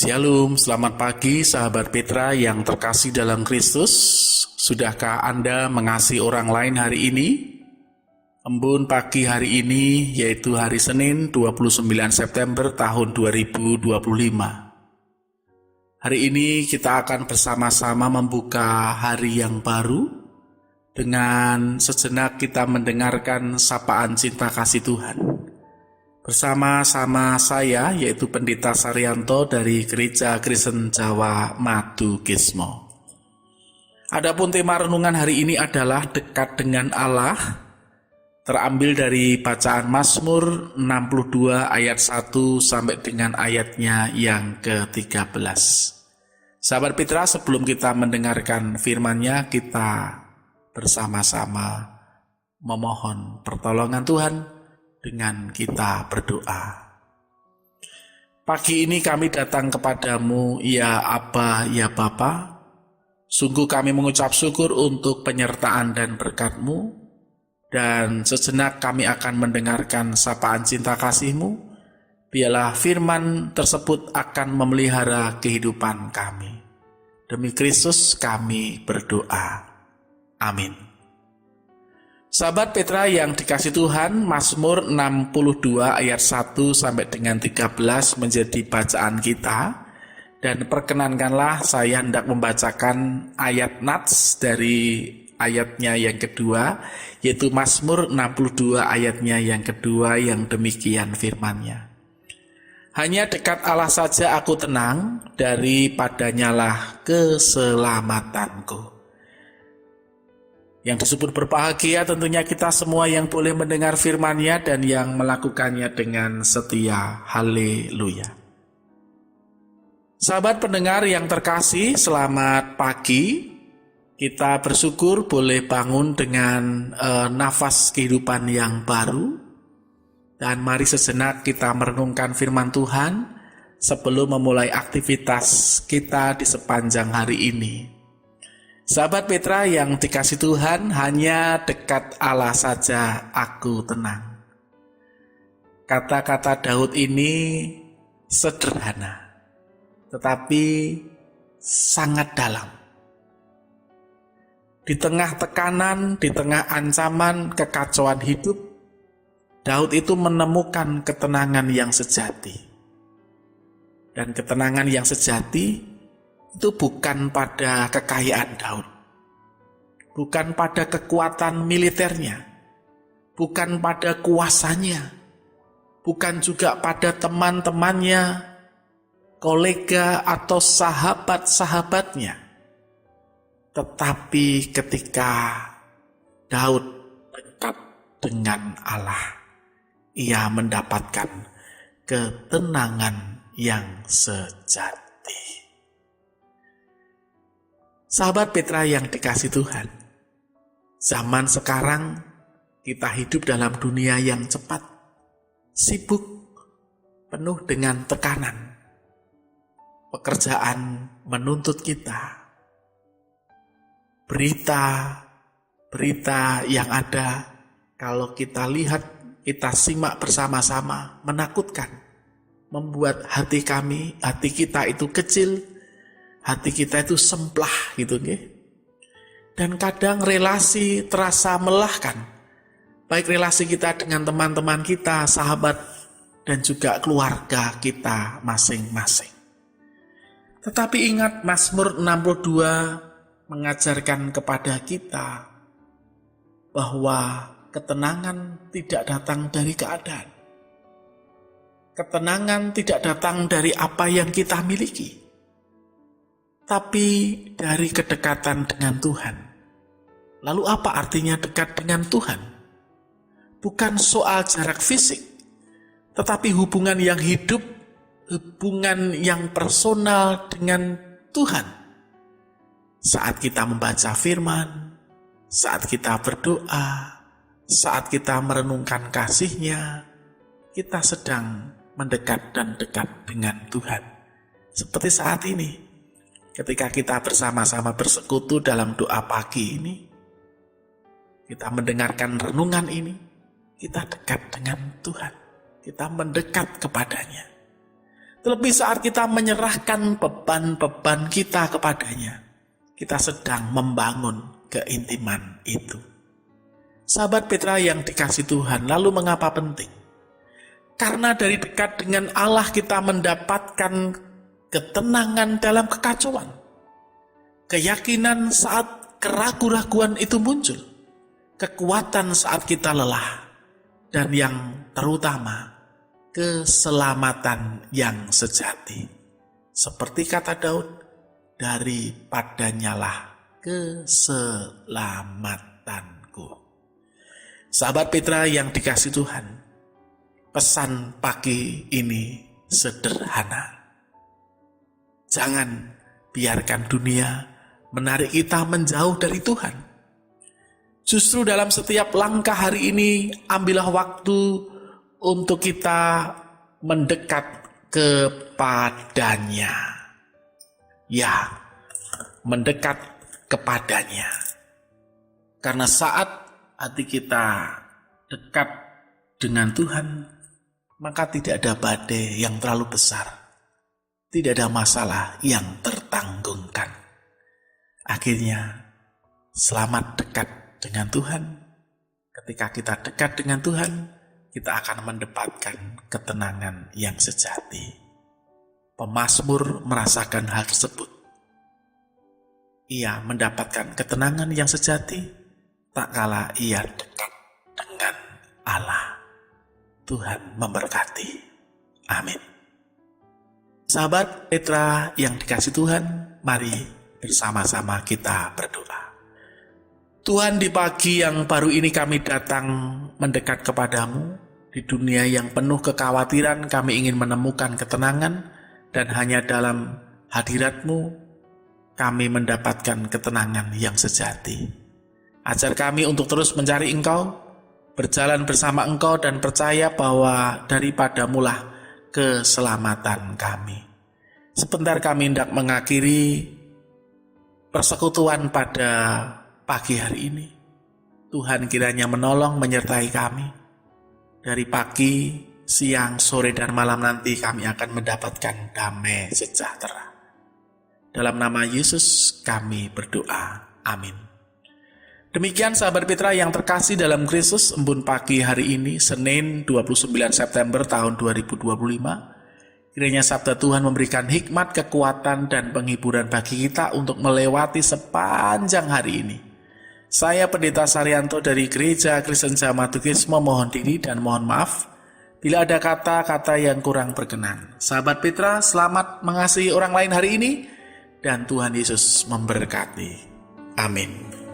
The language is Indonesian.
Shalom, selamat pagi sahabat Petra yang terkasih dalam Kristus. Sudahkah Anda mengasihi orang lain hari ini? Embun pagi hari ini yaitu hari Senin 29 September tahun 2025. Hari ini kita akan bersama-sama membuka hari yang baru dengan sejenak kita mendengarkan sapaan cinta kasih Tuhan. Bersama-sama saya, yaitu Pendeta Saryanto dari Gereja Kristen Jawa Madukismo. Adapun tema renungan hari ini adalah dekat dengan Allah, terambil dari bacaan Mazmur 62 ayat 1 sampai dengan ayatnya yang ke-13. Sahabat Petra, sebelum kita mendengarkan firman-Nya, kita bersama-sama memohon pertolongan Tuhan dengan kita berdoa. Pagi ini kami datang kepadamu, ya Aba, ya Bapa. Sungguh kami mengucap syukur untuk penyertaan dan berkat-Mu, dan sejenak kami akan mendengarkan sapaan cinta kasih-Mu. Biarlah firman tersebut akan memelihara kehidupan kami. Demi Kristus kami berdoa. Amin. Sahabat Petra yang dikasih Tuhan, Mazmur 62 ayat 1 sampai dengan 13 menjadi bacaan kita. Dan perkenankanlah saya hendak membacakan ayat nats dari ayatnya yang kedua, yaitu Mazmur 62 ayatnya yang kedua yang demikian firman-Nya. Hanya dekat Allah saja aku tenang, daripadanyalah keselamatanku. Yang disebut berbahagia tentunya kita semua yang boleh mendengar firman-Nya dan yang melakukannya dengan setia. Haleluya. Sahabat pendengar yang terkasih, selamat pagi. Kita bersyukur boleh bangun dengan nafas kehidupan yang baru. Dan mari sejenak kita merenungkan firman Tuhan sebelum memulai aktivitas kita di sepanjang hari ini. Sahabat Petra yang dikasih Tuhan, hanya dekat Allah saja aku tenang. Kata-kata Daud ini sederhana, tetapi sangat dalam. Di tengah tekanan, di tengah ancaman, kekacauan hidup, Daud itu menemukan ketenangan yang sejati. Dan ketenangan yang sejati itu bukan pada kekayaan Daud, bukan pada kekuatan militernya, bukan pada kuasanya, bukan juga pada teman-temannya, kolega atau sahabat-sahabatnya. Tetapi ketika Daud dekat dengan Allah, ia mendapatkan ketenangan yang sejati. Sahabat Petra yang dikasih Tuhan, zaman sekarang kita hidup dalam dunia yang cepat, sibuk, penuh dengan tekanan. Pekerjaan menuntut kita. Berita yang ada, kalau kita lihat, kita simak bersama-sama, menakutkan, membuat hati kita itu kecil, hati kita itu semplah gitu nggih. Dan kadang relasi terasa melelahkan. Baik relasi kita dengan teman-teman kita, sahabat, dan juga keluarga kita masing-masing. Tetapi ingat, Mazmur 62 mengajarkan kepada kita bahwa ketenangan tidak datang dari keadaan. Ketenangan tidak datang dari apa yang kita miliki, tapi dari kedekatan dengan Tuhan. Lalu apa artinya dekat dengan Tuhan? Bukan soal jarak fisik, tetapi hubungan yang hidup, hubungan yang personal dengan Tuhan. Saat kita membaca firman, saat kita berdoa, saat kita merenungkan kasih-Nya, kita sedang mendekat dan dekat dengan Tuhan. Seperti saat ini, ketika kita bersama-sama bersekutu dalam doa pagi ini, kita mendengarkan renungan ini, kita dekat dengan Tuhan, kita mendekat kepadanya. Terlebih saat kita menyerahkan beban-beban kita kepadanya, kita sedang membangun keintiman itu. Sahabat Petra yang dikasihi Tuhan, lalu mengapa penting? Karena dari dekat dengan Allah kita mendapatkan ketenangan dalam kekacauan. Keyakinan saat keraguan-raguan itu muncul. Kekuatan saat kita lelah. Dan yang terutama, keselamatan yang sejati. Seperti kata Daud, daripadanyalah keselamatanku. Sahabat Petra yang dikasihi Tuhan, pesan pagi ini sederhana. Jangan biarkan dunia menarik kita menjauh dari Tuhan. Justru dalam setiap langkah hari ini, ambillah waktu untuk kita mendekat kepadanya. Ya, mendekat kepadanya. Karena saat hati kita dekat dengan Tuhan, maka tidak ada badai yang terlalu besar. Tidak ada masalah yang tertanggungkan. Akhirnya, selamat dekat dengan Tuhan. Ketika kita dekat dengan Tuhan, kita akan mendapatkan ketenangan yang sejati. Pemazmur merasakan hal tersebut. Ia mendapatkan ketenangan yang sejati tak kala ia dekat dengan Allah. Tuhan memberkati. Amin. Sahabat Petra yang dikasihi Tuhan, mari bersama-sama kita berdoa. Tuhan, di pagi yang baru ini kami datang mendekat kepadamu. Di dunia yang penuh kekhawatiran, kami ingin menemukan ketenangan, dan hanya dalam hadirat-Mu kami mendapatkan ketenangan yang sejati. Ajar kami untuk terus mencari Engkau, berjalan bersama Engkau, dan percaya bahwa daripadamu-lah keselamatan kami. Sebentar kami hendak mengakhiri persekutuan pada pagi hari ini. Tuhan kiranya menolong menyertai kami. Dari pagi, siang, sore, dan malam nanti kami akan mendapatkan damai sejahtera. Dalam nama Yesus kami berdoa. Amin. Demikian sahabat Petra yang terkasih dalam Kristus, embun pagi hari ini, Senin 29 September tahun 2025. Kiranya sabda Tuhan memberikan hikmat, kekuatan, dan penghiburan bagi kita untuk melewati sepanjang hari ini. Saya Pendeta Saryanto dari Gereja Kristen Jamatukisme mohon diri dan mohon maaf bila ada kata-kata yang kurang berkenan. Sahabat Petra, selamat mengasihi orang lain hari ini, dan Tuhan Yesus memberkati. Amin.